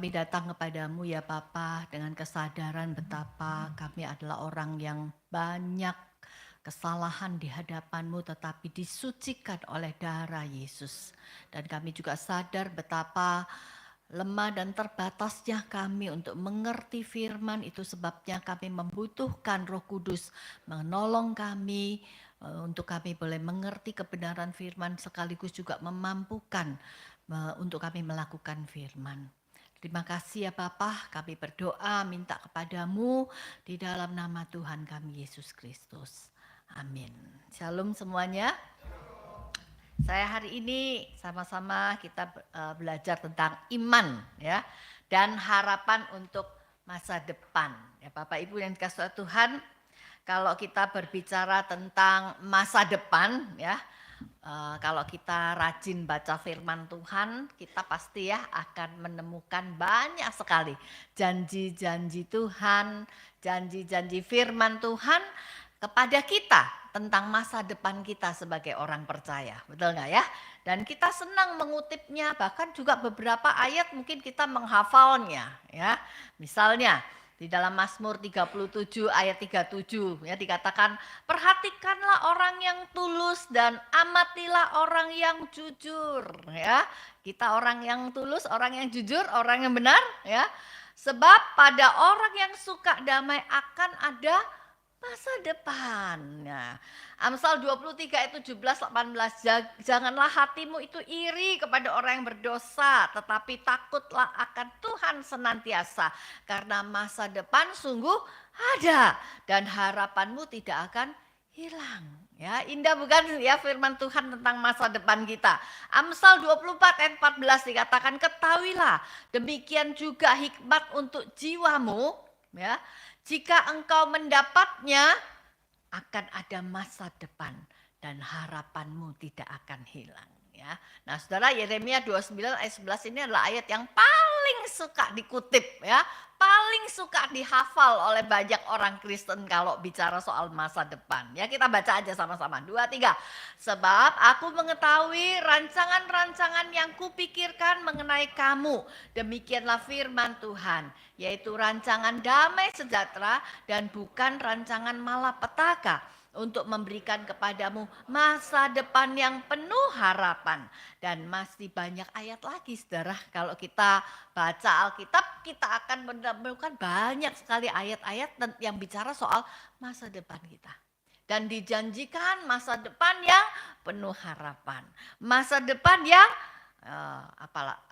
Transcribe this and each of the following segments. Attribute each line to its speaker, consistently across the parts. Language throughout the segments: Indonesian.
Speaker 1: Kami datang kepadamu ya Bapa dengan kesadaran betapa kami adalah orang yang banyak kesalahan di hadapanmu tetapi disucikan oleh darah Yesus. Dan kami juga sadar betapa lemah dan terbatasnya kami untuk mengerti firman, itu sebabnya kami membutuhkan Roh Kudus menolong kami untuk kami boleh mengerti kebenaran firman sekaligus juga memampukan untuk kami melakukan firman. Terima kasih ya Bapa, kami berdoa minta kepadamu di dalam nama Tuhan kami Yesus Kristus. Amin. Shalom semuanya. Saya hari ini sama-sama kita belajar tentang iman ya dan harapan untuk masa depan. Ya Bapak Ibu yang dikasihi Tuhan, kalau kita berbicara tentang masa depan ya, kalau kita rajin baca firman Tuhan, kita pasti ya akan menemukan banyak sekali janji-janji Tuhan, janji-janji firman Tuhan kepada kita tentang masa depan kita sebagai orang percaya. Betul nggak ya? Dan kita senang mengutipnya, bahkan juga beberapa ayat mungkin kita menghafalnya ya. Misalnya di dalam Mazmur 37 ayat 37 ya dikatakan, perhatikanlah orang yang tulus dan amatilah orang yang jujur ya. Kita orang yang tulus, orang yang jujur, orang yang benar ya. Sebab pada orang yang suka damai akan ada masa depan. Nah, Amsal 23 ayat 17-18, janganlah hatimu itu iri kepada orang yang berdosa, tetapi takutlah akan Tuhan senantiasa, karena masa depan sungguh ada dan harapanmu tidak akan hilang. Ya, indah bukan ya firman Tuhan tentang masa depan kita. Amsal 24 ayat 14 dikatakan, ketahuilah demikian juga hikmat untuk jiwamu ya. Jika engkau mendapatnya, akan ada masa depan dan harapanmu tidak akan hilang. Ya. Nah saudara, Yeremia 29 ayat 11 ini adalah ayat yang paling suka dikutip ya. Paling suka dihafal oleh banyak orang Kristen kalau bicara soal masa depan. Ya kita baca aja sama-sama. 2, 3. Sebab aku mengetahui rancangan-rancangan yang kupikirkan mengenai kamu. Demikianlah firman Tuhan. Yaitu rancangan damai sejahtera dan bukan rancangan malapetaka, untuk memberikan kepadamu masa depan yang penuh harapan. Dan masih banyak ayat lagi saudara, kalau kita baca Alkitab kita akan menemukan banyak sekali ayat-ayat yang bicara soal masa depan kita. Dan dijanjikan masa depan yang penuh harapan, masa depan yang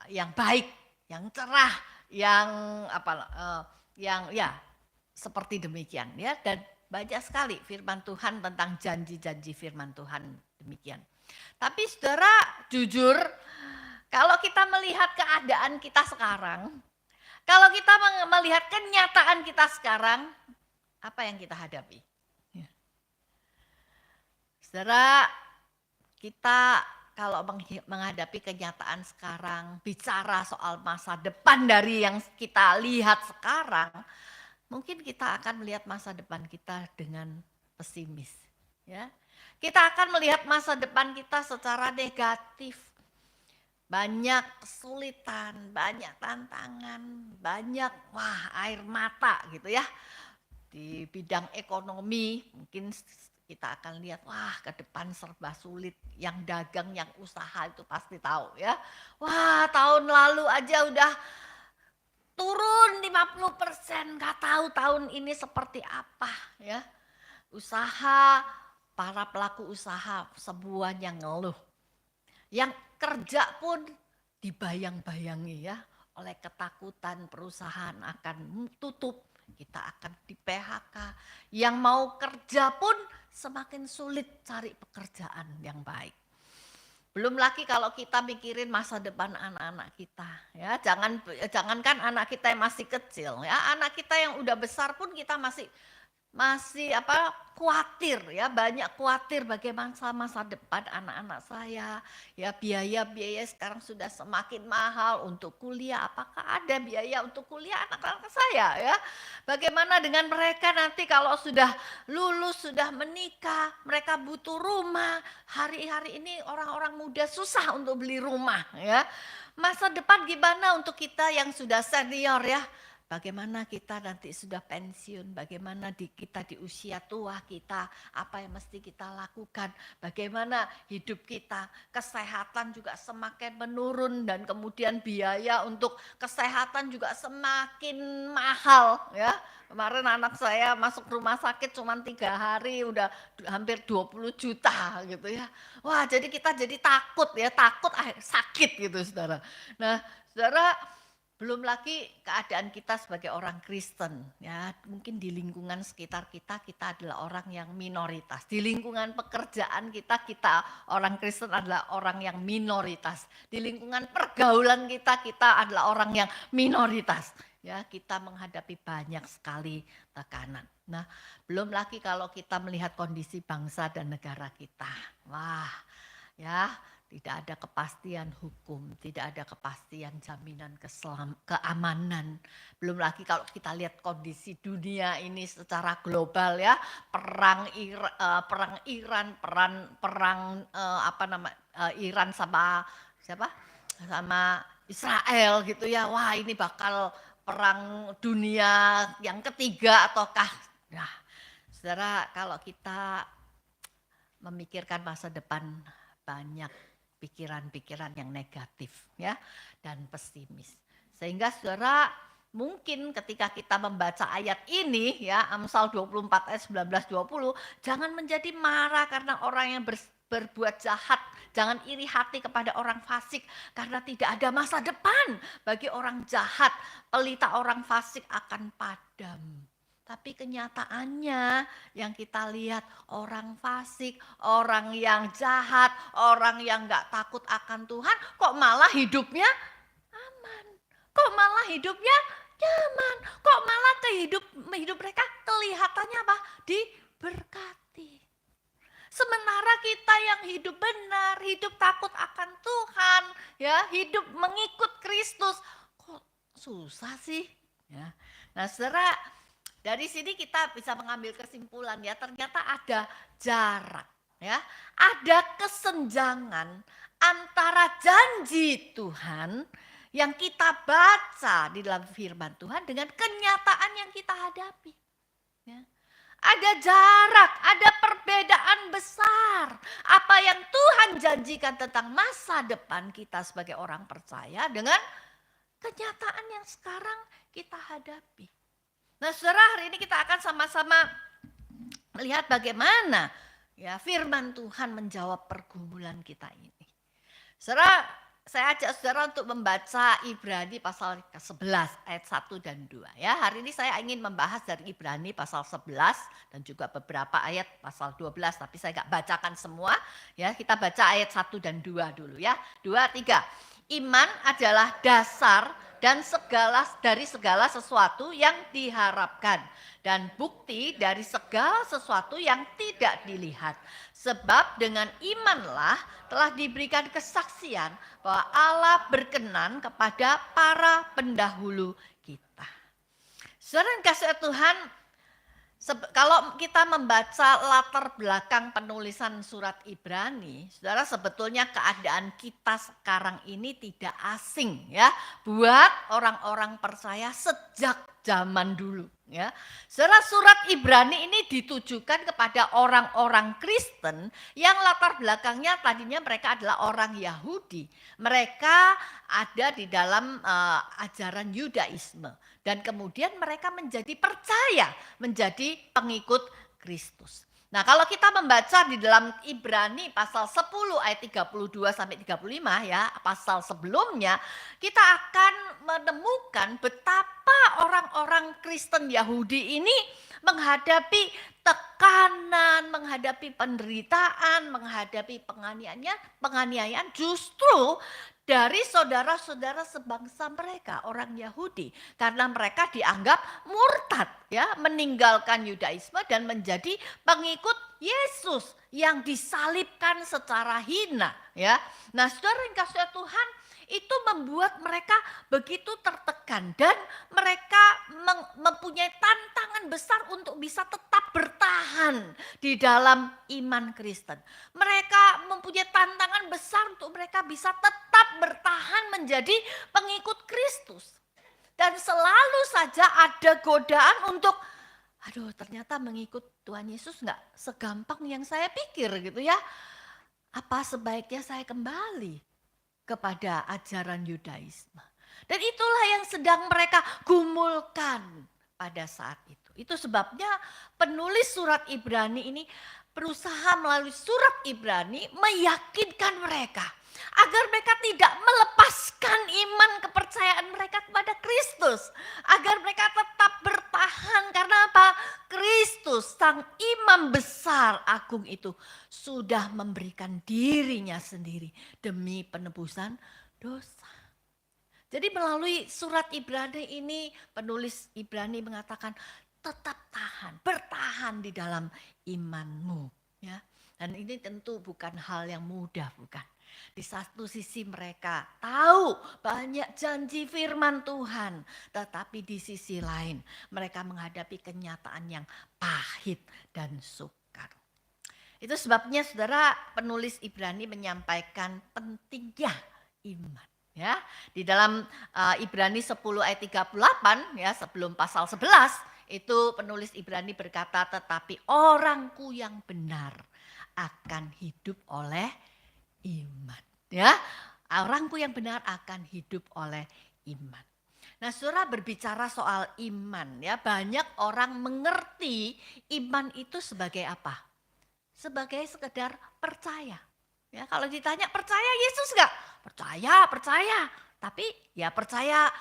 Speaker 1: yang baik, yang cerah, yang yang ya seperti demikian ya. Dan banyak sekali firman Tuhan tentang janji-janji firman Tuhan demikian. Tapi saudara jujur, kalau kita melihat keadaan kita sekarang, kalau kita melihat kenyataan kita sekarang, apa yang kita hadapi? Ya. Saudara, kita kalau menghadapi kenyataan sekarang, bicara soal masa depan dari yang kita lihat sekarang, mungkin kita akan melihat masa depan kita dengan pesimis. Ya. Kita akan melihat masa depan kita secara negatif. Banyak kesulitan, banyak tantangan, banyak air mata gitu ya. Di bidang ekonomi mungkin kita akan lihat ke depan serba sulit. Yang dagang, yang usaha itu pasti tahu ya. Tahun lalu aja udah turun 50%, nggak tahu tahun ini seperti apa ya. Usaha, para pelaku usaha semuanya ngeluh. Yang kerja pun dibayang-bayangi ya oleh ketakutan perusahaan akan tutup, kita akan di PHK. Yang mau kerja pun semakin sulit cari pekerjaan yang baik. Belum lagi kalau kita mikirin masa depan anak-anak kita ya, jangankan anak kita yang masih kecil ya, anak kita yang udah besar pun kita masih khawatir ya, banyak khawatir bagaimana masa depan anak-anak saya ya. Biaya sekarang sudah semakin mahal untuk kuliah, apakah ada biaya untuk kuliah anak-anak saya ya, bagaimana dengan mereka nanti kalau sudah lulus, sudah menikah, mereka butuh rumah. Hari-hari ini orang-orang muda susah untuk beli rumah ya. Masa depan gimana untuk kita yang sudah senior ya? Bagaimana kita nanti sudah pensiun, bagaimana kita di usia tua kita, apa yang mesti kita lakukan, bagaimana hidup kita, kesehatan juga semakin menurun dan kemudian biaya untuk kesehatan juga semakin mahal ya. Kemarin anak saya masuk rumah sakit cuma 3 hari udah hampir 20 juta gitu ya. Wah jadi kita jadi takut ya, takut sakit gitu saudara. Nah saudara, belum lagi keadaan kita sebagai orang Kristen ya, mungkin di lingkungan sekitar kita adalah orang yang minoritas. Di lingkungan pekerjaan kita orang Kristen adalah orang yang minoritas. Di lingkungan pergaulan kita adalah orang yang minoritas. Ya, kita menghadapi banyak sekali tekanan. Nah, belum lagi kalau kita melihat kondisi bangsa dan negara kita. Wah, ya, tidak ada kepastian hukum, tidak ada kepastian jaminan keamanan. Belum lagi kalau kita lihat kondisi dunia ini secara global ya, perang Iran, Iran sama siapa? Sama Israel gitu ya. Wah, ini bakal perang dunia yang ketiga ataukah? Nah, saudara, kalau kita memikirkan masa depan, banyak pikiran-pikiran yang negatif ya dan pesimis. Sehingga saudara mungkin ketika kita membaca ayat ini ya, Amsal 24 ayat 19-20, jangan menjadi marah karena orang yang berbuat jahat. Jangan iri hati kepada orang fasik karena tidak ada masa depan bagi orang jahat. Pelita orang fasik akan padam. Tapi kenyataannya yang kita lihat orang fasik, orang yang jahat, orang yang gak takut akan Tuhan, kok malah hidupnya aman. Kok malah hidupnya nyaman. Kok malah hidup mereka kelihatannya apa? Diberkati. Sementara kita yang hidup benar, hidup takut akan Tuhan, ya, hidup mengikut Kristus, kok susah sih? Ya. Nah, saudara, dari sini kita bisa mengambil kesimpulan ya, ternyata ada jarak, ya, ada kesenjangan antara janji Tuhan yang kita baca di dalam firman Tuhan dengan kenyataan yang kita hadapi. Ya. Ada jarak, ada perbedaan besar. Apa yang Tuhan janjikan tentang masa depan kita sebagai orang percaya dengan kenyataan yang sekarang kita hadapi. Nah, saudara, hari ini kita akan sama-sama melihat bagaimana ya firman Tuhan menjawab pergumulan kita ini. Saudara, saya ajak saudara untuk membaca Ibrani pasal ke-11 ayat 1 dan 2 ya. Hari ini saya ingin membahas dari Ibrani pasal 11 dan juga beberapa ayat pasal 12, tapi saya enggak bacakan semua ya. Kita baca ayat 1 dan 2 dulu ya. 2, 3. Iman adalah dasar dan dari segala sesuatu yang diharapkan dan bukti dari segala sesuatu yang tidak dilihat. Sebab dengan imanlah telah diberikan kesaksian bahwa Allah berkenan kepada para pendahulu kita. Saudara yang kasih Tuhan, kalau kita membaca latar belakang penulisan surat Ibrani, saudara, sebetulnya keadaan kita sekarang ini tidak asing ya buat orang-orang percaya sejak zaman dulu ya. Saudara, surat Ibrani ini ditujukan kepada orang-orang Kristen yang latar belakangnya tadinya mereka adalah orang Yahudi. Mereka ada di dalam ajaran Yudaisme dan kemudian mereka menjadi percaya, menjadi pengikut Kristus. Nah, kalau kita membaca di dalam Ibrani pasal 10 ayat 32 sampai 35 ya, pasal sebelumnya, kita akan menemukan betapa orang-orang Kristen Yahudi ini menghadapi tekanan, menghadapi penderitaan, menghadapi penganiayaan justru dari saudara-saudara sebangsa mereka, orang Yahudi, karena mereka dianggap murtad ya, meninggalkan Yudaisme dan menjadi pengikut Yesus yang disalibkan secara hina ya. Nah, saudara yang kasih Tuhan, itu membuat mereka begitu tertekan dan mereka mempunyai tantangan besar untuk bisa tetap bertahan di dalam iman Kristen. Mereka mempunyai tantangan besar untuk mereka bisa tetap bertahan menjadi pengikut Kristus. Dan selalu saja ada godaan untuk, aduh ternyata mengikut Tuhan Yesus nggak segampang yang saya pikir gitu ya. Apa sebaiknya saya kembali kepada ajaran Yudaisme. Dan itulah yang sedang mereka gumulkan pada saat itu. Itu sebabnya penulis surat Ibrani ini berusaha melalui surat Ibrani meyakinkan mereka agar mereka tidak melepaskan iman kepercayaan mereka kepada Kristus, agar mereka tetap bertahan. Karena apa? Kristus, sang imam besar agung itu sudah memberikan dirinya sendiri demi penebusan dosa. Jadi melalui surat Ibrani ini penulis Ibrani mengatakan tetap tahan, bertahan di dalam imanmu, ya. Dan ini tentu bukan hal yang mudah, bukan. Di satu sisi mereka tahu banyak janji firman Tuhan, tetapi di sisi lain mereka menghadapi kenyataan yang pahit dan sukar. Itu sebabnya saudara penulis Ibrani menyampaikan pentingnya iman. Ya, di dalam Ibrani 10 ayat 38 ya, sebelum pasal 11 itu penulis Ibrani berkata, tetapi orangku yang benar akan hidup oleh iman. Ya, orangku yang benar akan hidup oleh iman. Nah, saudara berbicara soal iman ya, banyak orang mengerti iman itu sebagai apa? Sebagai sekedar percaya. Ya, kalau ditanya percaya Yesus enggak? Percaya. Tapi ya percaya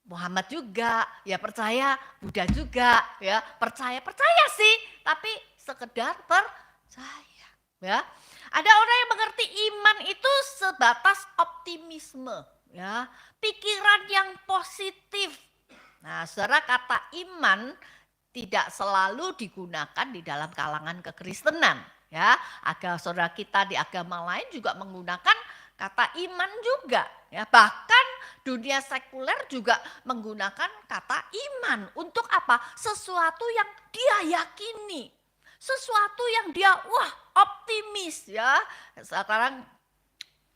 Speaker 1: Muhammad juga, ya percaya Buddha juga, ya percaya sih, tapi sekedar percaya. Ya, ada orang yang mengerti iman itu sebatas optimisme, ya, pikiran yang positif. Nah, saudara, kata iman tidak selalu digunakan di dalam kalangan kekristenan. Ya, saudara kita di agama lain juga menggunakan kata iman juga. Ya, bahkan dunia sekuler juga menggunakan kata iman untuk apa? Sesuatu yang dia yakini, sesuatu yang dia optimis ya. Sekarang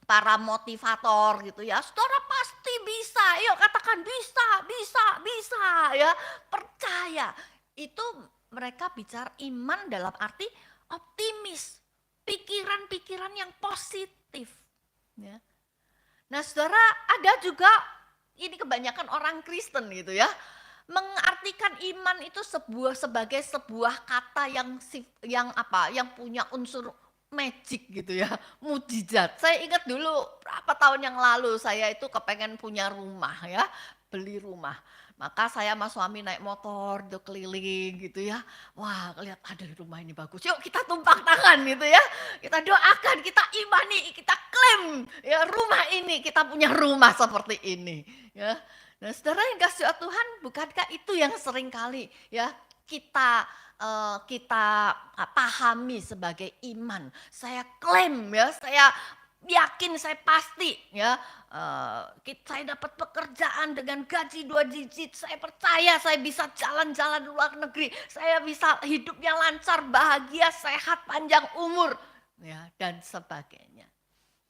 Speaker 1: para motivator gitu ya, saudara pasti bisa, yuk katakan bisa ya, percaya. Itu mereka bicara iman dalam arti optimis, pikiran-pikiran yang positif. Ya. Nah saudara, ada juga, ini kebanyakan orang Kristen gitu ya, mengartikan iman itu sebagai sebuah kata yang punya unsur magic gitu ya, mujizat. Saya ingat dulu berapa tahun yang lalu saya itu kepengen punya rumah ya, beli rumah. Maka saya sama suami naik motor tuh keliling gitu ya. Wah, lihat ada rumah ini bagus. Yuk kita tumpang tangan gitu ya. Kita doakan, kita imani, kita klaim ya rumah ini, kita punya rumah seperti ini ya. Nah, saudara yang kasih Tuhan, bukankah itu yang sering kali ya kita pahami sebagai iman. Saya klaim ya, saya yakin, saya pasti ya, saya dapat pekerjaan dengan gaji 2 digit, saya percaya saya bisa jalan-jalan luar negeri, saya bisa hidupnya lancar, bahagia, sehat, panjang umur ya, dan sebagainya.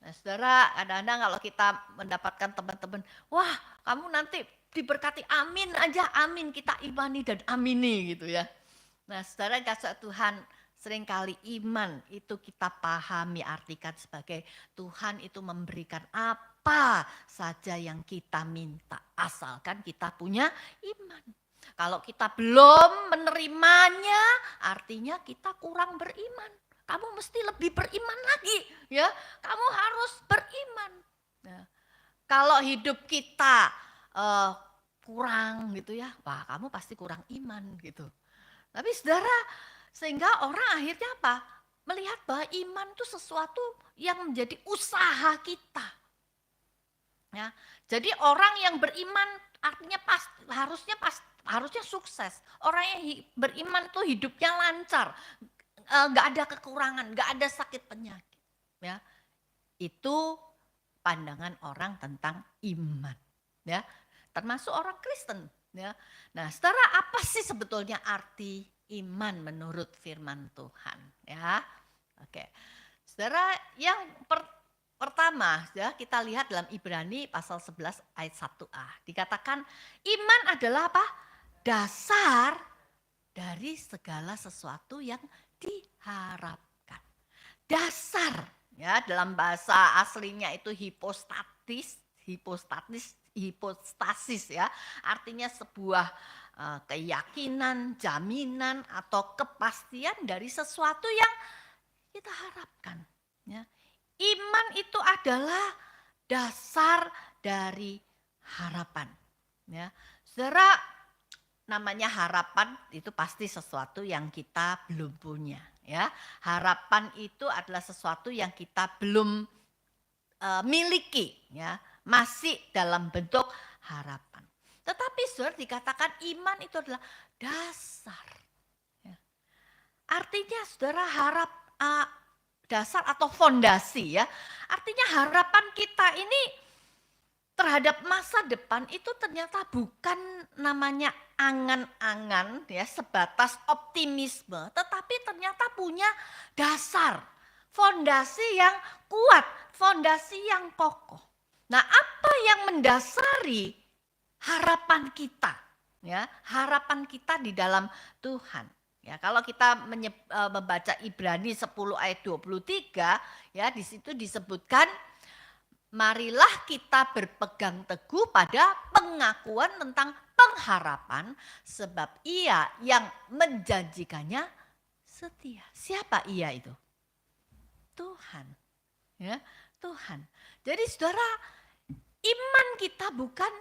Speaker 1: Nah saudara, kadang-kadang kalau kita mendapatkan teman-teman, wah kamu nanti diberkati, amin aja, amin, kita imani dan amini gitu ya. Nah saudara kasih Tuhan, seringkali iman itu kita pahami artikan sebagai Tuhan itu memberikan apa saja yang kita minta, asalkan kita punya iman. Kalau kita belum menerimanya, artinya kita kurang beriman. Kamu mesti lebih beriman lagi, ya. Kamu harus beriman. Nah, kalau hidup kita kurang gitu ya, wah kamu pasti kurang iman gitu. Tapi saudara, sehingga orang akhirnya apa? Melihat bahwa iman itu sesuatu yang menjadi usaha kita. Ya, jadi orang yang beriman artinya harusnya sukses. Orang yang beriman itu hidupnya lancar, nggak ada kekurangan, nggak ada sakit penyakit. Ya, itu pandangan orang tentang iman. Ya, termasuk orang Kristen. Ya, nah, saudara, apa sih sebetulnya arti iman menurut firman Tuhan? Ya, oke. Saudara, yang pertama ya, kita lihat dalam Ibrani pasal 11 ayat 1a. Dikatakan iman adalah apa? Dasar dari segala sesuatu yang diharapkan. Dasar ya, dalam bahasa aslinya itu hipostasis ya. Artinya sebuah keyakinan, jaminan atau kepastian dari sesuatu yang kita harapkan ya. Iman itu adalah dasar dari harapan ya. Saudara, namanya harapan itu pasti sesuatu yang kita belum punya ya. Harapan itu adalah sesuatu yang kita belum miliki ya, masih dalam bentuk harapan. Tetapi saudara, dikatakan iman itu adalah dasar ya. Artinya saudara, dasar atau fondasi ya. Artinya harapan kita ini terhadap masa depan itu ternyata bukan namanya angan-angan ya, sebatas optimisme, tetapi ternyata punya dasar, fondasi yang kuat, fondasi yang kokoh. Nah, apa yang mendasari harapan kita ya, harapan kita di dalam Tuhan? Ya, kalau kita membaca Ibrani 10 ayat 23 ya, di situ disebutkan marilah kita berpegang teguh pada pengakuan tentang pengharapan, sebab Ia yang menjanjikannya setia. Siapa Ia itu? Tuhan. Ya, Tuhan. Jadi saudara, iman kita bukan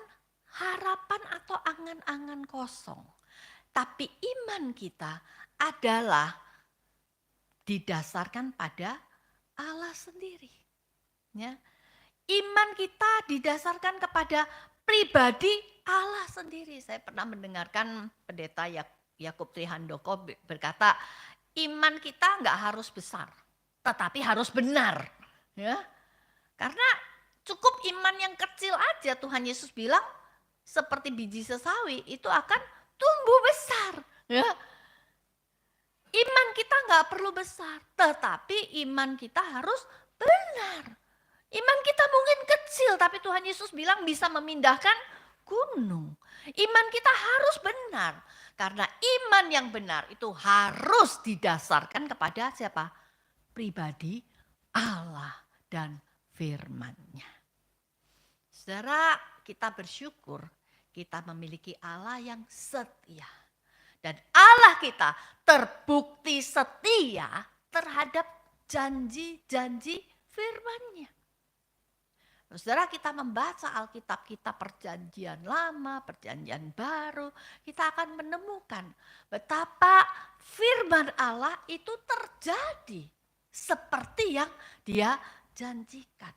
Speaker 1: harapan atau angan-angan kosong. Tapi iman kita adalah didasarkan pada Allah sendiri. Ya. Iman kita didasarkan kepada pribadi Allah sendiri. Saya pernah mendengarkan pendeta Yakub Trihandoko berkata, iman kita enggak harus besar, tetapi harus benar. Ya. Karena cukup iman yang kecil aja, Tuhan Yesus bilang seperti biji sesawi itu akan tumbuh besar. Ya. Iman kita enggak perlu besar, tetapi iman kita harus benar. Iman kita mungkin kecil, tapi Tuhan Yesus bilang bisa memindahkan gunung. Iman kita harus benar. Karena iman yang benar itu harus didasarkan kepada siapa? Pribadi Allah dan firman-Nya. Saudara, kita bersyukur kita memiliki Allah yang setia. Dan Allah kita terbukti setia terhadap janji-janji firman-Nya. Saudara, kita membaca Alkitab kita perjanjian lama, perjanjian baru, kita akan menemukan betapa firman Allah itu terjadi seperti yang Dia janjikan.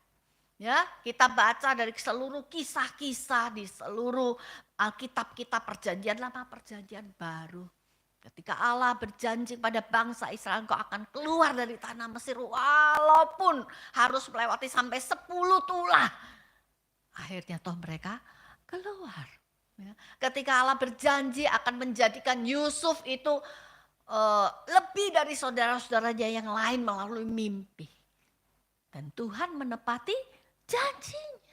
Speaker 1: Ya, kita baca dari seluruh kisah-kisah di seluruh Alkitab kita perjanjian lama, perjanjian baru. Ketika Allah berjanji pada bangsa Israel, engkau akan keluar dari tanah Mesir walaupun harus melewati sampai 10 tulah. Akhirnya toh mereka keluar. Ketika Allah berjanji akan menjadikan Yusuf itu lebih dari saudara-saudaranya yang lain melalui mimpi. Dan Tuhan menepati janjinya.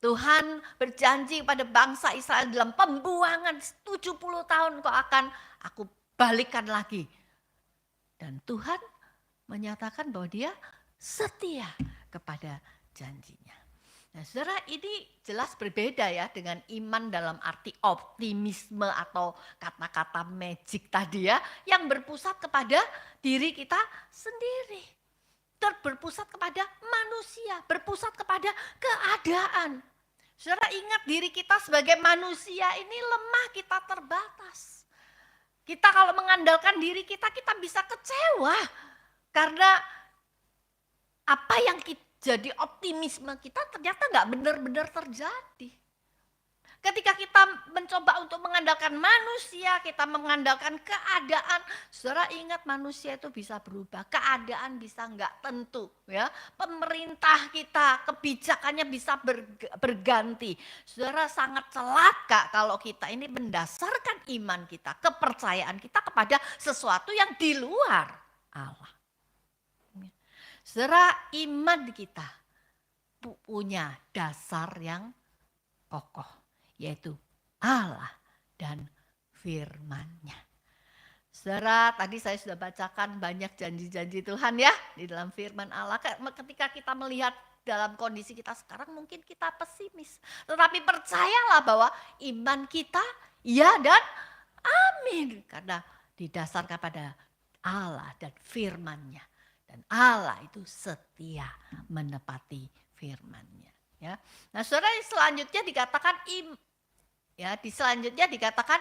Speaker 1: Tuhan berjanji pada bangsa Israel dalam pembuangan 70 tahun kau akan aku balikan lagi. Dan Tuhan menyatakan bahwa Dia setia kepada janjinya. Nah, saudara, ini jelas berbeda ya dengan iman dalam arti optimisme atau kata-kata magic tadi ya, yang berpusat kepada diri kita sendiri. Berpusat kepada manusia, berpusat kepada keadaan. Saudara, ingat diri kita sebagai manusia ini lemah, kita terbatas. Kita kalau mengandalkan diri kita bisa kecewa. Karena apa yang jadi optimisme kita ternyata nggak benar-benar terjadi. Ketika kita mencoba untuk mengandalkan manusia, kita mengandalkan keadaan, saudara ingat manusia itu bisa berubah, keadaan bisa nggak tentu, ya. Pemerintah kita, kebijakannya bisa berganti. Saudara, sangat celaka kalau kita ini mendasarkan iman kita, kepercayaan kita kepada sesuatu yang di luar Allah. Saudara, iman kita punya dasar yang kokoh, yaitu Allah dan firman-Nya. Saudara, tadi saya sudah bacakan banyak janji-janji Tuhan ya di dalam firman Allah. Ketika kita melihat dalam kondisi kita sekarang mungkin kita pesimis. Tetapi percayalah bahwa iman kita ya dan amin. Karena didasarkan pada Allah dan firman-Nya. Dan Allah itu setia menepati firman-Nya. Ya. Nah, saudara, selanjutnya dikatakan selanjutnya dikatakan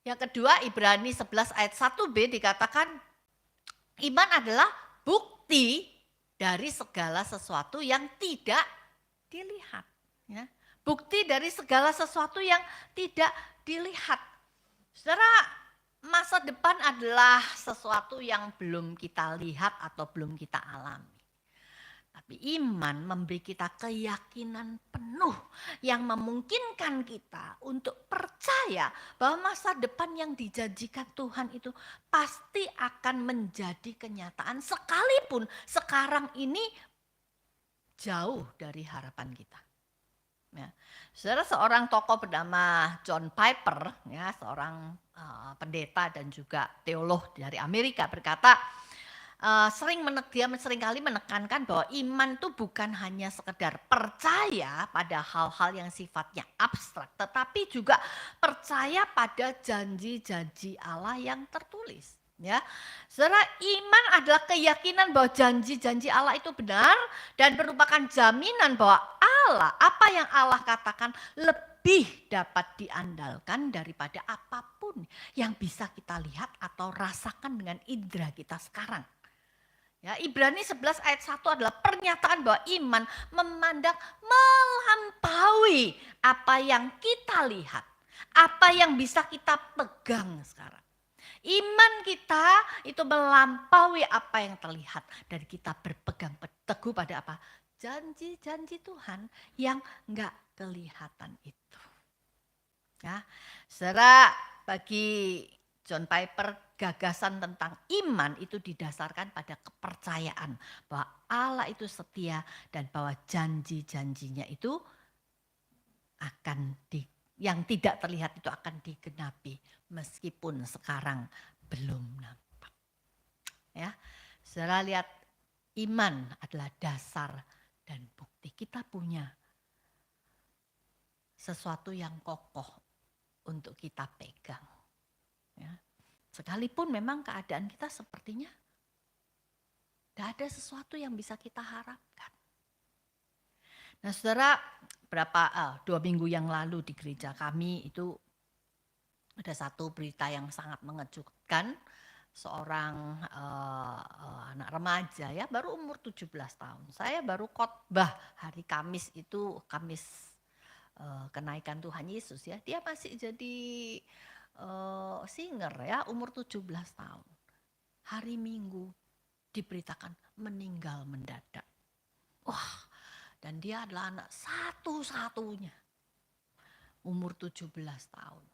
Speaker 1: yang kedua, Ibrani 11 ayat 1b dikatakan iman adalah bukti dari segala sesuatu yang tidak dilihat. Ya. Bukti dari segala sesuatu yang tidak dilihat. Saudara, masa depan adalah sesuatu yang belum kita lihat atau belum kita alami. Tapi iman memberi kita keyakinan penuh yang memungkinkan kita untuk percaya bahwa masa depan yang dijanjikan Tuhan itu pasti akan menjadi kenyataan sekalipun sekarang ini jauh dari harapan kita. Ya. Saudara, seorang tokoh bernama John Piper, ya, seorang pendeta dan juga teolog dari Amerika berkata, dia seringkali menekankan bahwa iman itu bukan hanya sekedar percaya pada hal-hal yang sifatnya abstrak, tetapi juga percaya pada janji-janji Allah yang tertulis. Ya, saudara, iman adalah keyakinan bahwa janji-janji Allah itu benar dan merupakan jaminan bahwa apa yang Allah katakan lebih dapat diandalkan daripada apapun yang bisa kita lihat atau rasakan dengan indera kita sekarang. Ya, Ibrani 11 ayat 1 adalah pernyataan bahwa iman memandang melampaui apa yang kita lihat, apa yang bisa kita pegang sekarang. Iman kita itu melampaui apa yang terlihat dan kita berpegang teguh pada apa? Janji-janji Tuhan yang enggak kelihatan itu. Ya, saudara, bagi John Piper gagasan tentang iman itu didasarkan pada kepercayaan bahwa Allah itu setia dan bahwa janji-janjinya itu yang tidak terlihat itu akan digenapi meskipun sekarang belum nampak. Ya, saudara, lihat, iman adalah dasar dan bukti kita punya sesuatu yang kokoh untuk kita pegang. Ya. Sekalipun memang keadaan kita sepertinya tidak ada sesuatu yang bisa kita harapkan. Nah, saudara, 2 minggu yang lalu di gereja kami itu ada satu berita yang sangat mengejutkan. Seorang anak remaja ya, baru umur 17 tahun. Saya baru khotbah hari Kamis itu, Kamis kenaikan Tuhan Yesus ya. Dia masih jadi singer ya, umur 17 tahun. Hari Minggu diberitakan meninggal mendadak. Wah, dan dia adalah anak satu-satunya. Umur 17 tahun.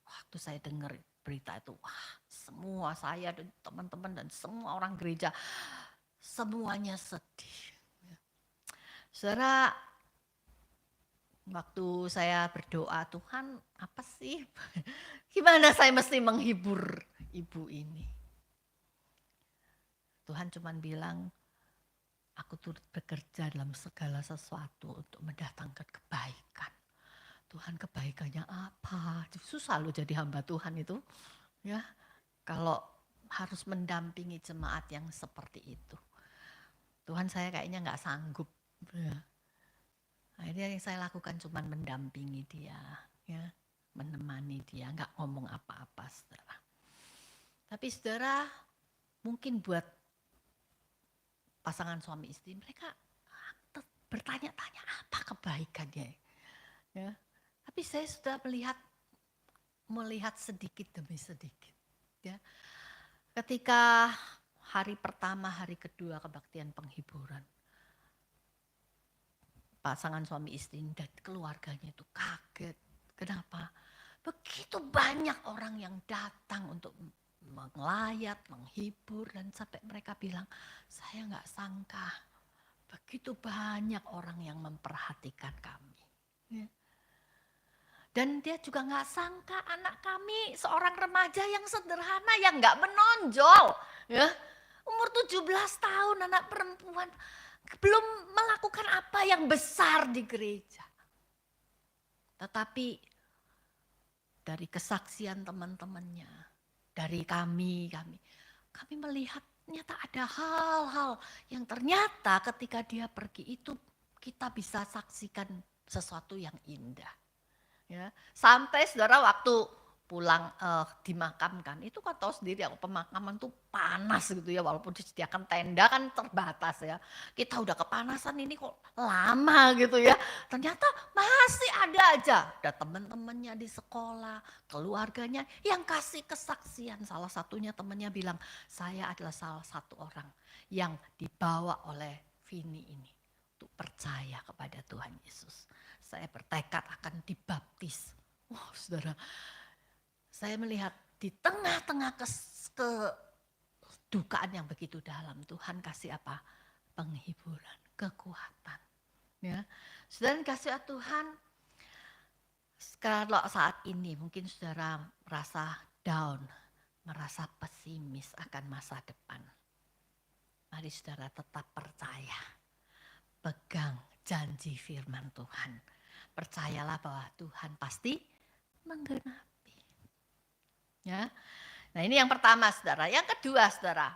Speaker 1: Waktu saya dengar berita itu, wah, semua saya dan teman-teman dan semua orang gereja semuanya sedih. Saudara, waktu saya berdoa, Tuhan apa sih? Gimana saya mesti menghibur ibu ini? Tuhan cuma bilang, aku turut bekerja dalam segala sesuatu untuk mendatangkan kebaikan. Tuhan, kebaikannya apa? Susah loh jadi hamba Tuhan itu. Ya, kalau harus mendampingi jemaat yang seperti itu. Tuhan, saya kayaknya nggak sanggup. Ya. Akhirnya yang saya lakukan cuma mendampingi dia, ya, menemani dia, nggak ngomong apa-apa, saudara. Tapi saudara, mungkin buat pasangan suami istri, mereka bertanya-tanya apa kebaikannya. Ya. Tapi saya sudah melihat sedikit demi sedikit. Ya. Ketika hari pertama, hari kedua kebaktian penghiburan, pasangan suami istri dan keluarganya itu kaget. Kenapa? Begitu banyak orang yang datang untuk Mengelayat, menghibur, dan sampai mereka bilang, saya nggak sangka begitu banyak orang yang memperhatikan kami. Ya. Dan dia juga nggak sangka anak kami seorang remaja yang sederhana, yang nggak menonjol. Ya. Umur 17 tahun, anak perempuan, belum melakukan apa yang besar di gereja. Tetapi dari kesaksian teman-temannya, dari kami melihat ternyata ada hal-hal yang ternyata ketika dia pergi itu kita bisa saksikan sesuatu yang indah. Ya, sampai saudara waktu pulang dimakamkan, itu kan tahu sendiri ya, pemakaman tuh panas gitu ya, walaupun disediakan tenda kan terbatas ya. Kita udah kepanasan, ini kok lama gitu ya. Ternyata masih ada aja, ada teman-temannya di sekolah, keluarganya yang kasih kesaksian. Salah satunya temannya bilang, saya adalah salah satu orang yang dibawa oleh Vini ini untuk percaya kepada Tuhan Yesus. Saya bertekad akan dibaptis. Wah, saudara, saya melihat di tengah-tengah kedukaan yang begitu dalam, Tuhan kasih apa? Penghiburan, kekuatan. Ya, saudara kasih Tuhan. Kalau saat ini mungkin saudara merasa down, merasa pesimis akan masa depan. Mari saudara tetap percaya, pegang janji firman Tuhan. Percayalah bahwa Tuhan pasti menggenapi. Ya. Nah ini yang pertama saudara. Yang kedua saudara,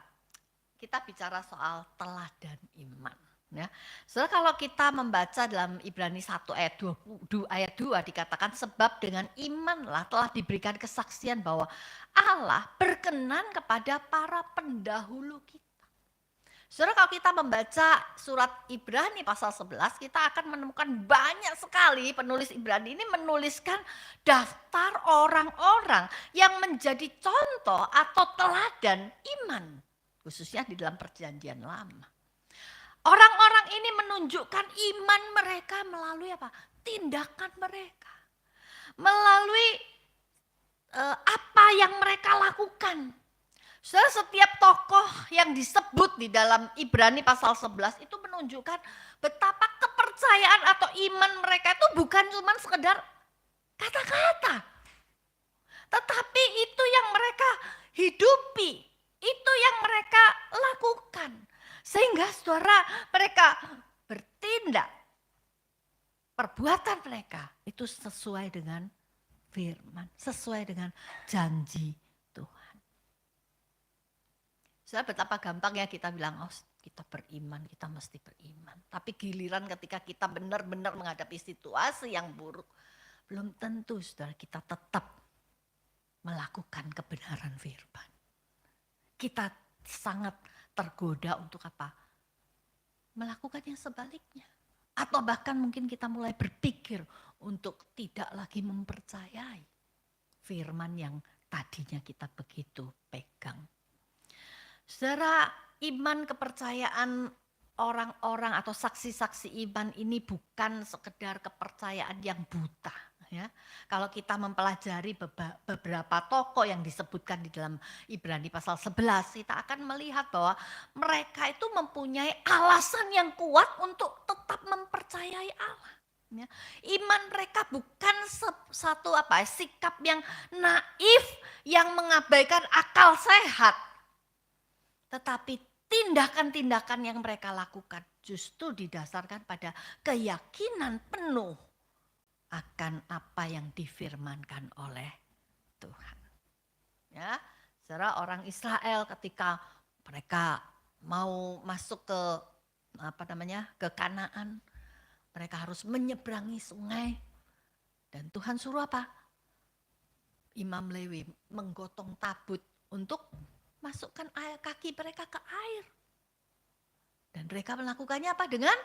Speaker 1: kita bicara soal teladan iman. Ya. Saudara kalau kita membaca dalam Ibrani 1 ayat 2 dikatakan sebab dengan imanlah telah diberikan kesaksian bahwa Allah berkenan kepada para pendahulu kita. Saudara kalau kita membaca surat Ibrani pasal 11 kita akan menemukan banyak sekali penulis Ibrani ini menuliskan daftar orang-orang yang menjadi contoh atau teladan iman. Khususnya di dalam perjanjian lama. Orang-orang ini menunjukkan iman mereka melalui apa? Tindakan mereka. Melalui apa yang mereka lakukan. Saudara, setiap tokoh yang disebut di dalam Ibrani pasal 11 itu menunjukkan betapa kepercayaan atau iman mereka itu bukan cuma sekedar kata-kata. Tetapi itu yang mereka hidupi, itu yang mereka lakukan. Sehingga saudara mereka bertindak, perbuatan mereka itu sesuai dengan firman, sesuai dengan janji Tuhan. Saudara betapa gampang ya kita bilang, oh kita beriman, kita mesti beriman. Tapi giliran ketika kita benar-benar menghadapi situasi yang buruk, belum tentu saudara kita tetap melakukan kebenaran firman. Kita sangat tergoda untuk apa? Melakukan yang sebaliknya. Atau bahkan mungkin kita mulai berpikir untuk tidak lagi mempercayai firman yang tadinya kita begitu pegang. Saudara, iman kepercayaan orang-orang atau saksi-saksi iman ini bukan sekedar kepercayaan yang buta. Ya. Kalau kita mempelajari beberapa tokoh yang disebutkan di dalam Ibrani pasal 11, kita akan melihat bahwa mereka itu mempunyai alasan yang kuat untuk tetap mempercayai Allah. Ya. Iman mereka bukan satu sikap yang naif, yang mengabaikan akal sehat. Tetapi tindakan-tindakan yang mereka lakukan justru didasarkan pada keyakinan penuh akan apa yang difirmankan oleh Tuhan. Ya, saudara orang Israel ketika mereka mau masuk ke ke Kanaan, mereka harus menyeberangi sungai. Dan Tuhan suruh apa? Imam Lewi menggotong tabut untuk masukkan kaki mereka ke air. Dan mereka melakukannya apa? Dengan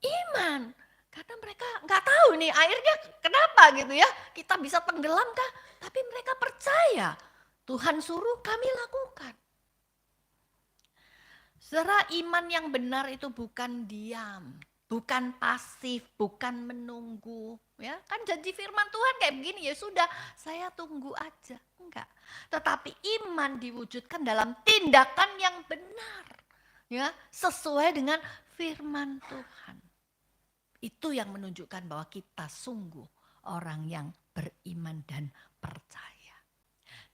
Speaker 1: iman. Karena mereka nggak tahu nih airnya kenapa gitu ya. Kita bisa tenggelam kah? Tapi mereka percaya. Tuhan suruh kami lakukan. Saudara, iman yang benar itu bukan diam. bukan pasif, bukan menunggu, ya. Kan janji firman Tuhan kayak begini, ya sudah, saya tunggu aja. Enggak. Tetapi iman diwujudkan dalam tindakan yang benar, ya, sesuai dengan firman Tuhan. Itu yang menunjukkan bahwa kita sungguh orang yang beriman dan percaya.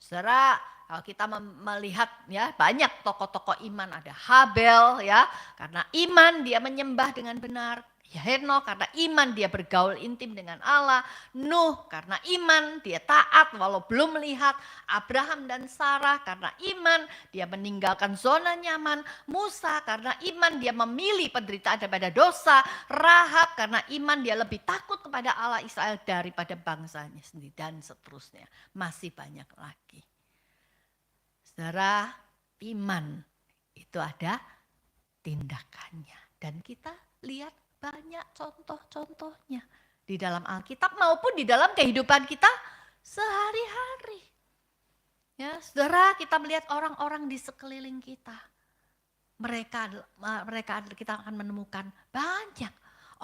Speaker 1: Saudara, kalau kita melihat ya banyak tokoh-tokoh iman, ada Habel ya, karena iman dia menyembah dengan benar. Ya Henokh karena iman dia bergaul intim dengan Allah. Nuh karena iman dia taat walau belum melihat. Abraham dan Sarah karena iman dia meninggalkan zona nyaman. Musa karena iman dia memilih penderitaan daripada dosa. Rahab karena iman dia lebih takut kepada Allah Israel daripada bangsanya sendiri, dan seterusnya. Masih banyak lagi. Saudara, iman itu ada tindakannya, dan kita lihat banyak contoh-contohnya di dalam Alkitab maupun di dalam kehidupan kita sehari-hari. Ya, saudara, kita melihat orang-orang di sekeliling kita. Mereka kita akan menemukan banyak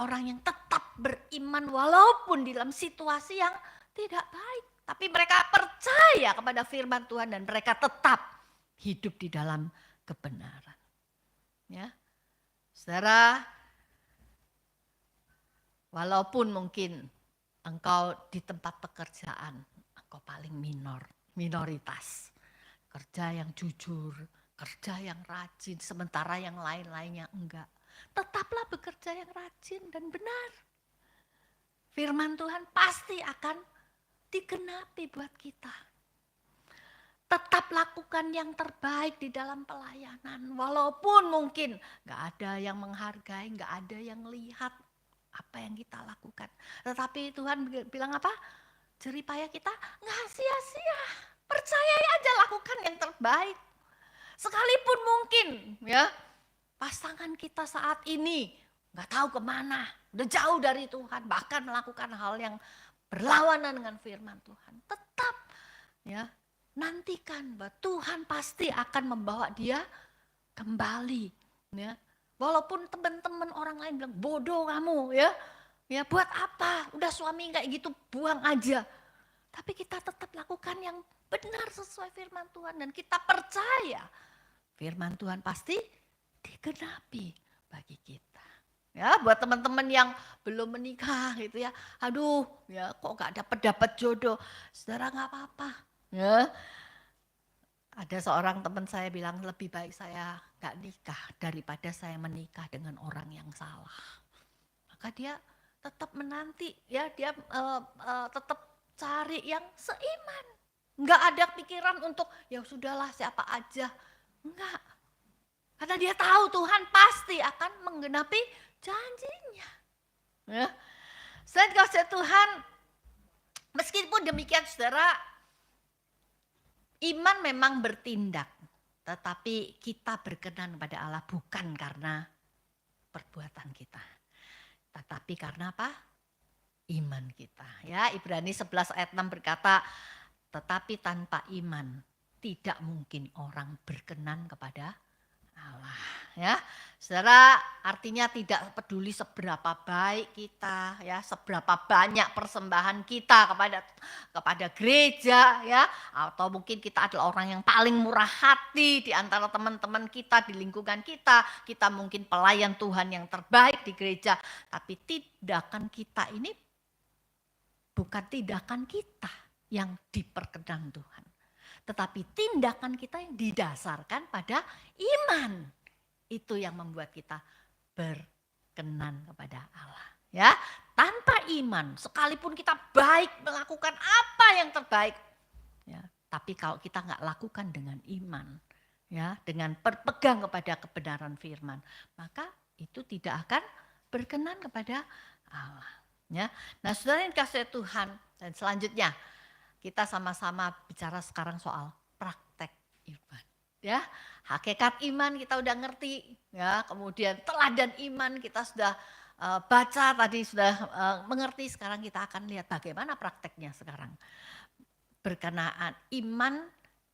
Speaker 1: orang yang tetap beriman walaupun di dalam situasi yang tidak baik. Tapi mereka percaya kepada firman Tuhan dan mereka tetap hidup di dalam kebenaran. Ya, saudara, walaupun mungkin engkau di tempat pekerjaan, engkau paling minoritas. Kerja yang jujur, kerja yang rajin, sementara yang lain-lainnya enggak. Tetaplah bekerja yang rajin dan benar. Firman Tuhan pasti akan digenapi buat kita. Tetap lakukan yang terbaik di dalam pelayanan. Walaupun mungkin enggak ada yang menghargai, enggak ada yang lihat apa yang kita lakukan. Tetapi Tuhan bilang apa? Jeripaya kita nggak sia-sia. Percaya aja, lakukan yang terbaik. Sekalipun mungkin ya pasangan kita saat ini nggak tahu kemana, udah jauh dari Tuhan, bahkan melakukan hal yang berlawanan dengan firman Tuhan. Tetap ya nantikan bahwa Tuhan pasti akan membawa dia kembali. Ya. Walaupun teman-teman orang lain bilang bodoh kamu ya. Ya buat apa? Udah suami kayak gitu buang aja. Tapi kita tetap lakukan yang benar sesuai firman Tuhan. Dan kita percaya firman Tuhan pasti digenapi bagi kita. Ya buat teman-teman yang belum menikah gitu ya. Aduh ya kok gak dapat jodoh. Saudara gak apa-apa. Ya. Ada seorang teman saya bilang lebih baik saya gak nikah daripada saya menikah dengan orang yang salah. Maka dia tetap menanti ya, dia tetap cari yang seiman. Enggak ada pikiran untuk ya sudahlah siapa aja. Enggak. Karena dia tahu Tuhan pasti akan menggenapi janjinya. Ya. Selain kasih Tuhan, meskipun demikian saudara, iman memang bertindak, tetapi kita berkenan kepada Allah bukan karena perbuatan kita. Tetapi karena apa? Iman kita. Ya, Ibrani 11 ayat 6 berkata, tetapi tanpa iman tidak mungkin orang berkenan kepada Allah. Ya, saudara, artinya tidak peduli seberapa baik kita, ya, seberapa banyak persembahan kita kepada gereja, ya, atau mungkin kita adalah orang yang paling murah hati di antara teman-teman kita di lingkungan kita mungkin pelayan Tuhan yang terbaik di gereja, tapi tindakan kita ini bukan tindakan kita yang diperkenan Tuhan, tetapi tindakan kita yang didasarkan pada iman. Itu yang membuat kita berkenan kepada Allah. Ya, tanpa iman, sekalipun kita baik melakukan apa yang terbaik, ya, tapi kalau kita nggak lakukan dengan iman, ya, dengan berpegang kepada kebenaran firman, maka itu tidak akan berkenan kepada Allah. Ya, nah saudara yang kasih Tuhan, dan selanjutnya kita sama-sama bicara sekarang soal praktek iman. Ya, hakikat iman kita udah ngerti, ya. Kemudian teladan iman kita sudah baca tadi, sudah mengerti. Sekarang kita akan lihat bagaimana prakteknya sekarang. Berkenaan iman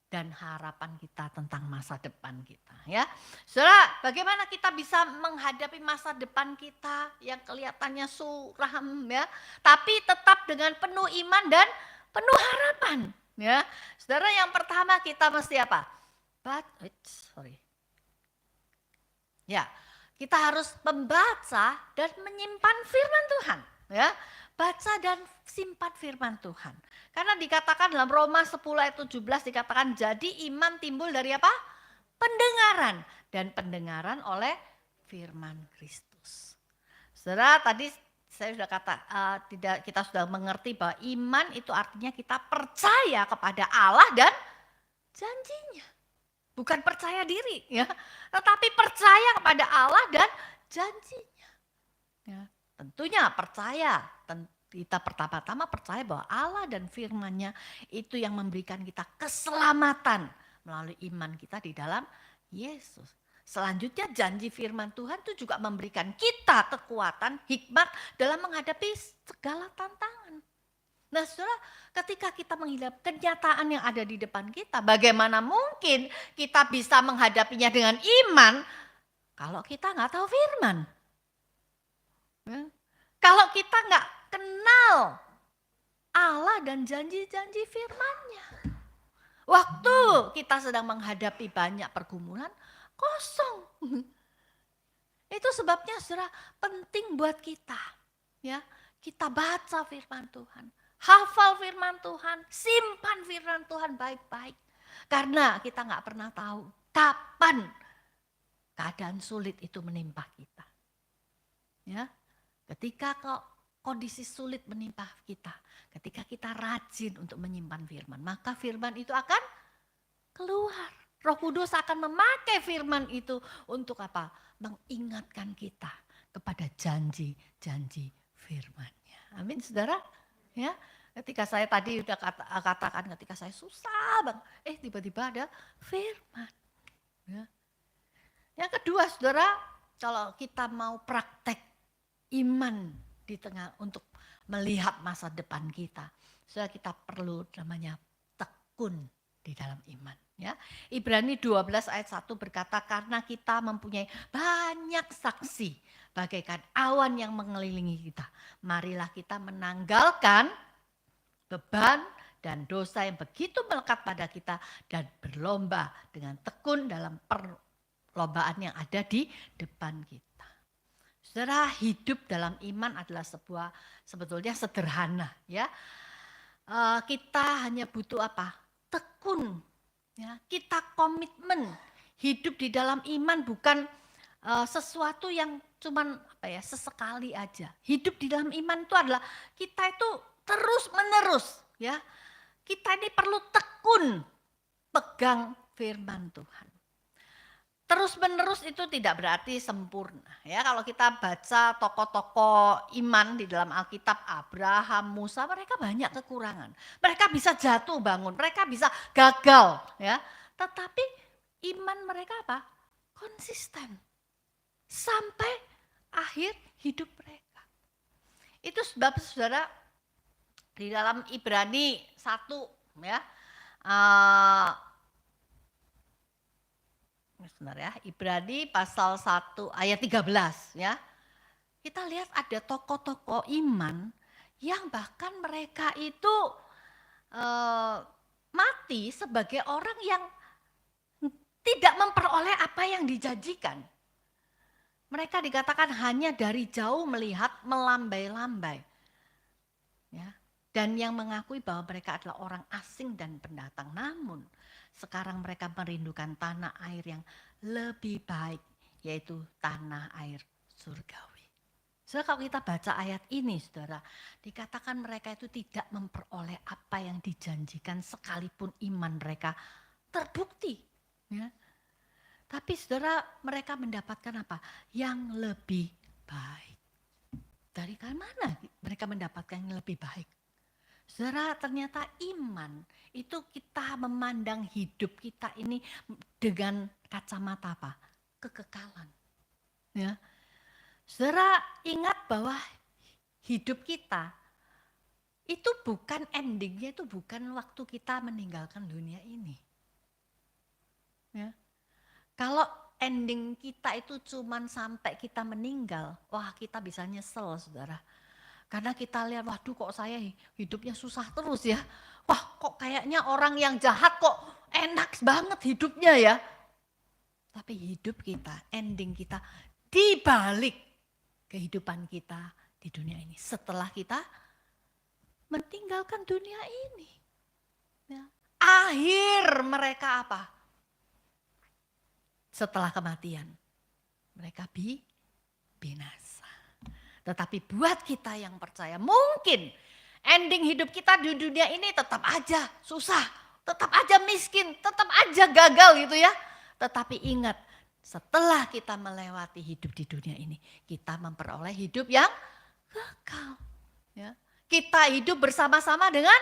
Speaker 1: dan harapan kita tentang masa depan kita, ya. Saudara, bagaimana kita bisa menghadapi masa depan kita yang kelihatannya suram, ya, tapi tetap dengan penuh iman dan penuh harapan, ya. Saudara, yang pertama kita mesti apa? Ya, kita harus membaca dan menyimpan firman Tuhan, ya. Baca dan simpan firman Tuhan. Karena dikatakan dalam Roma 10 ayat 17 dikatakan jadi iman timbul dari apa? Pendengaran, dan pendengaran oleh firman Kristus. Saudara, tadi saya sudah kita sudah mengerti bahwa iman itu artinya kita percaya kepada Allah dan janjinya. Bukan percaya diri, ya, tetapi percaya kepada Allah dan janjinya. Ya, tentunya percaya, kita pertama-tama percaya bahwa Allah dan firman-Nya itu yang memberikan kita keselamatan melalui iman kita di dalam Yesus. Selanjutnya janji firman Tuhan itu juga memberikan kita kekuatan, hikmat dalam menghadapi segala tantangan. Nah, saudara, ketika kita menghadapi kenyataan yang ada di depan kita, bagaimana mungkin kita bisa menghadapinya dengan iman kalau kita nggak tahu firman? Kalau kita nggak kenal Allah dan janji-janji firman-Nya. Waktu kita sedang menghadapi banyak pergumulan, kosong. Itu sebabnya saudara penting buat kita, ya, kita baca firman Tuhan. Hafal firman Tuhan, simpan firman Tuhan baik-baik. Karena kita nggak pernah tahu kapan keadaan sulit itu menimpa kita. Ya, ketika kondisi sulit menimpa kita, ketika kita rajin untuk menyimpan firman, maka firman itu akan keluar. Roh Kudus akan memakai firman itu untuk apa? Mengingatkan kita kepada janji-janji firman-Nya. Amin, saudara. Ya, ketika saya tadi udah katakan ketika saya susah bang, tiba-tiba ada firman. Ya. Yang kedua, saudara, kalau kita mau praktek iman di tengah untuk melihat masa depan kita, saudara, kita perlu namanya tekun di dalam iman. Ya, Ibrani 12 ayat 1 berkata karena kita mempunyai banyak saksi bagaikan awan yang mengelilingi kita. Marilah kita menanggalkan beban dan dosa yang begitu melekat pada kita dan berlomba dengan tekun dalam perlombaan yang ada di depan kita. Saudara, hidup dalam iman adalah sebetulnya sederhana, ya. Kita hanya butuh apa? Tekun, ya. Kita komitmen hidup di dalam iman bukan sesuatu yang cuman sesekali aja. Hidup di dalam iman itu adalah kita itu terus menerus, ya. Kita ini perlu tekun pegang firman Tuhan. Terus menerus itu tidak berarti sempurna, ya. Kalau kita baca tokoh-tokoh iman di dalam Alkitab, Abraham, Musa, mereka banyak kekurangan. Mereka bisa jatuh bangun, mereka bisa gagal, ya. Tetapi iman mereka apa? Konsisten. Sampai akhir hidup mereka. Itu sebab saudara di dalam Ibrani 1, ya. Sebentar ya, Ibrani pasal 1 ayat 13, ya. Kita lihat ada tokoh-tokoh iman yang bahkan mereka itu mati sebagai orang yang tidak memperoleh apa yang dijanjikan. Mereka dikatakan hanya dari jauh melihat melambai-lambai. Ya. Dan yang mengakui bahwa mereka adalah orang asing dan pendatang. Namun sekarang mereka merindukan tanah air yang lebih baik, yaitu tanah air surgawi. Saudara, kalau kita baca ayat ini, saudara, dikatakan mereka itu tidak memperoleh apa yang dijanjikan sekalipun iman mereka terbukti. Ya. Tapi saudara, mereka mendapatkan apa? Yang lebih baik. Dari mana mereka mendapatkan yang lebih baik? Saudara, ternyata iman itu kita memandang hidup kita ini dengan kacamata apa? Kekekalan. Ya. Saudara, ingat bahwa hidup kita itu bukan endingnya, itu bukan waktu kita meninggalkan dunia ini. Ya. Kalau ending kita itu cuman sampai kita meninggal, wah kita bisa nyesel saudara. Karena kita lihat, waduh kok saya hidupnya susah terus ya. Wah kok kayaknya orang yang jahat kok enak banget hidupnya ya. Tapi hidup kita, ending kita dibalik kehidupan kita di dunia ini. Setelah kita meninggalkan dunia ini. Ya. Akhir mereka apa? Setelah kematian. Mereka binasa. Tetapi buat kita yang percaya, mungkin ending hidup kita di dunia ini tetap aja susah, tetap aja miskin, tetap aja gagal gitu ya. Tetapi ingat, setelah kita melewati hidup di dunia ini, kita memperoleh hidup yang kekal. Ya. Kita hidup bersama-sama dengan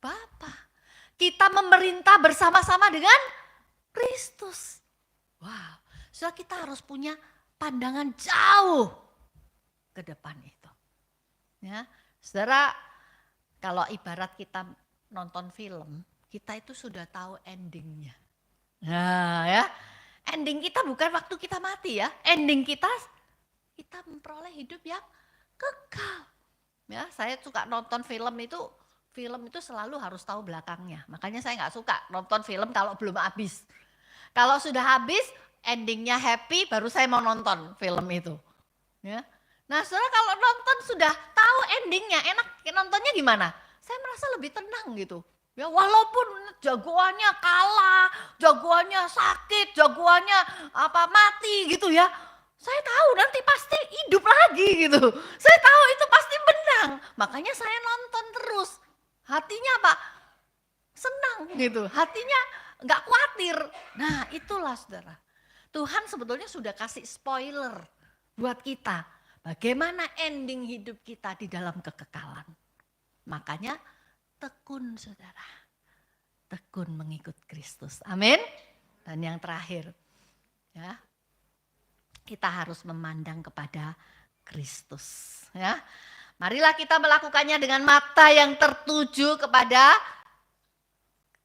Speaker 1: Bapa. Kita memerintah bersama-sama dengan Kristus. Wow, so kita harus punya pandangan jauh ke depan itu. Ya, saudara, kalau ibarat kita nonton film, kita itu sudah tahu endingnya. Nah ya, ending kita bukan waktu kita mati ya, ending kita memperoleh hidup yang kekal. Ya, saya suka nonton film itu selalu harus tahu belakangnya. Makanya saya nggak suka nonton film kalau belum habis. Kalau sudah habis, endingnya happy, baru saya mau nonton film itu. Ya. Nah, saudara kalau nonton sudah tahu endingnya, enak nontonnya gimana? Saya merasa lebih tenang gitu. Ya, walaupun jagoannya kalah, jagoannya sakit, jagoannya mati gitu ya. Saya tahu nanti pasti hidup lagi gitu. Saya tahu itu pasti menang. Makanya saya nonton terus. Hatinya apa? Senang gitu. Hatinya enggak khawatir. Nah, itulah saudara. Tuhan sebetulnya sudah kasih spoiler buat kita. Bagaimana ending hidup kita di dalam kekekalan. Makanya tekun saudara. Tekun mengikut Kristus. Amin. Dan yang terakhir. Ya, kita harus memandang kepada Kristus. Ya, marilah kita melakukannya dengan mata yang tertuju kepada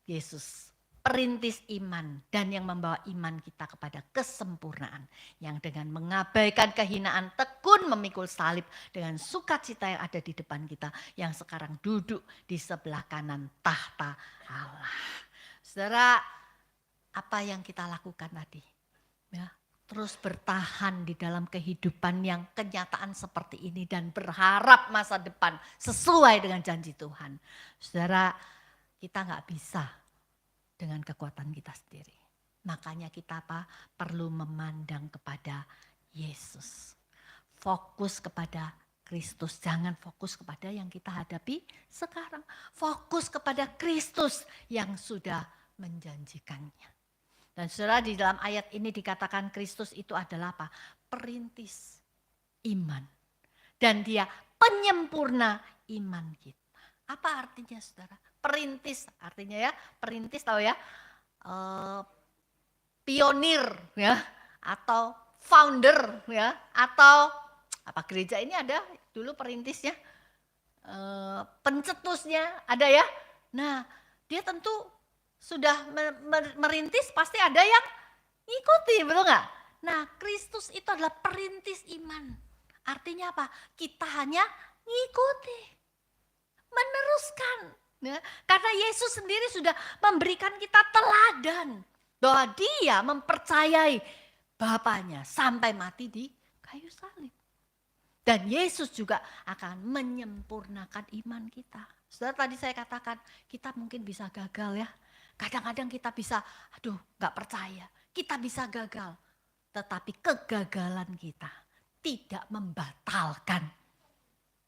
Speaker 1: Yesus. Perintis iman dan yang membawa iman kita kepada kesempurnaan. Yang dengan mengabaikan kehinaan tekun memikul salib dengan sukacita yang ada di depan kita. Yang sekarang duduk di sebelah kanan tahta Allah. Saudara, apa yang kita lakukan tadi? Ya, terus bertahan di dalam kehidupan yang kenyataan seperti ini. Dan berharap masa depan sesuai dengan janji Tuhan. Saudara, kita gak bisa dengan kekuatan kita sendiri. Makanya kita perlu memandang kepada Yesus. Fokus kepada Kristus. Jangan fokus kepada yang kita hadapi sekarang. Fokus kepada Kristus yang sudah menjanjikannya. Dan saudara, di dalam ayat ini dikatakan Kristus itu adalah apa? Perintis iman. Dan dia penyempurna iman kita. Apa artinya saudara? Perintis artinya ya, perintis tahu ya, pionir ya, atau founder ya, atau apa gereja ini ada dulu perintisnya, pencetusnya ada ya. Nah dia tentu sudah merintis pasti ada yang ngikuti, betul nggak? Nah Kristus itu adalah perintis iman. Artinya apa? Kita hanya ngikuti, meneruskan. Ya, karena Yesus sendiri sudah memberikan kita teladan bahwa dia mempercayai Bapaknya sampai mati di kayu salib. Dan Yesus juga akan menyempurnakan iman kita. Saudara, tadi saya katakan kita mungkin bisa gagal ya. Kadang-kadang kita bisa, gak percaya. Kita bisa gagal. Tetapi kegagalan kita tidak membatalkan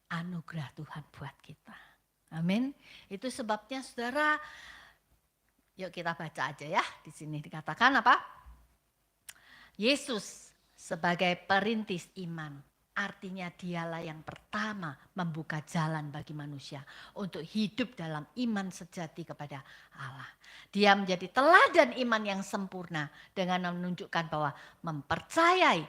Speaker 1: anugerah Tuhan buat kita. Amin. Itu sebabnya saudara, yuk kita baca aja ya. Di sini dikatakan apa? Yesus sebagai perintis iman. Artinya dialah yang pertama membuka jalan bagi manusia untuk hidup dalam iman sejati kepada Allah. Dia menjadi teladan iman yang sempurna dengan menunjukkan bahwa mempercayai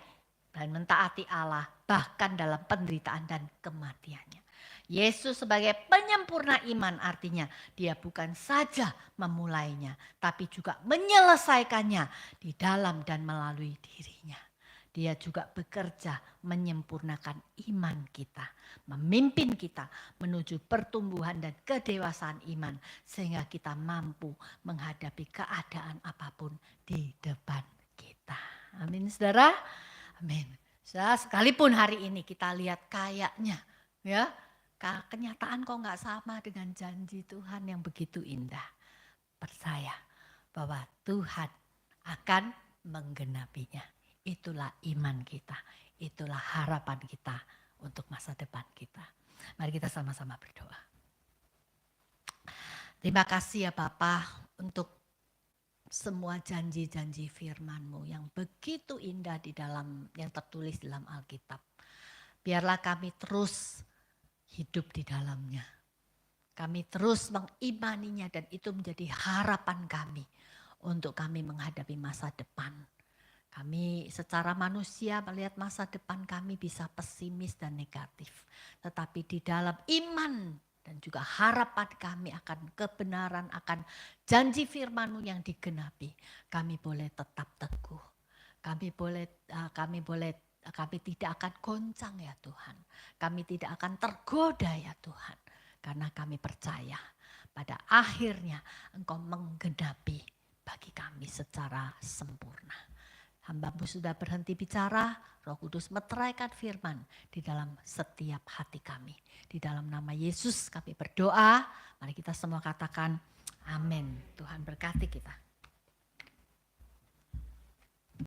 Speaker 1: dan mentaati Allah bahkan dalam penderitaan dan kematiannya. Yesus sebagai penyempurna iman artinya dia bukan saja memulainya, tapi juga menyelesaikannya di dalam dan melalui dirinya. Dia juga bekerja menyempurnakan iman kita, memimpin kita menuju pertumbuhan dan kedewasaan iman sehingga kita mampu menghadapi keadaan apapun di depan kita. Amin saudara. Amin. Sekalipun hari ini kita lihat kayaknya ya kenyataan kok nggak sama dengan janji Tuhan yang begitu indah. Percaya bahwa Tuhan akan menggenapinya. Itulah iman kita, itulah harapan kita untuk masa depan kita. Mari kita sama-sama berdoa. Terima kasih ya Bapa untuk semua janji-janji firman-Mu yang begitu indah di dalam yang tertulis dalam Alkitab. Biarlah kami terus hidup di dalamnya. Kami terus mengimaninya dan itu menjadi harapan kami untuk kami menghadapi masa depan. Kami secara manusia melihat masa depan kami bisa pesimis dan negatif. Tetapi di dalam iman dan juga harapan kami akan kebenaran, akan janji firman-Mu yang digenapi. Kami boleh tetap teguh. Kami tidak akan goncang ya Tuhan. Kami tidak akan tergoda ya Tuhan. Karena kami percaya pada akhirnya Engkau menggenapi bagi kami secara sempurna. Hamba-Mu sudah berhenti bicara, Roh Kudus meteraikan firman di dalam setiap hati kami. Di dalam nama Yesus kami berdoa, mari kita semua katakan amin. Tuhan berkati kita.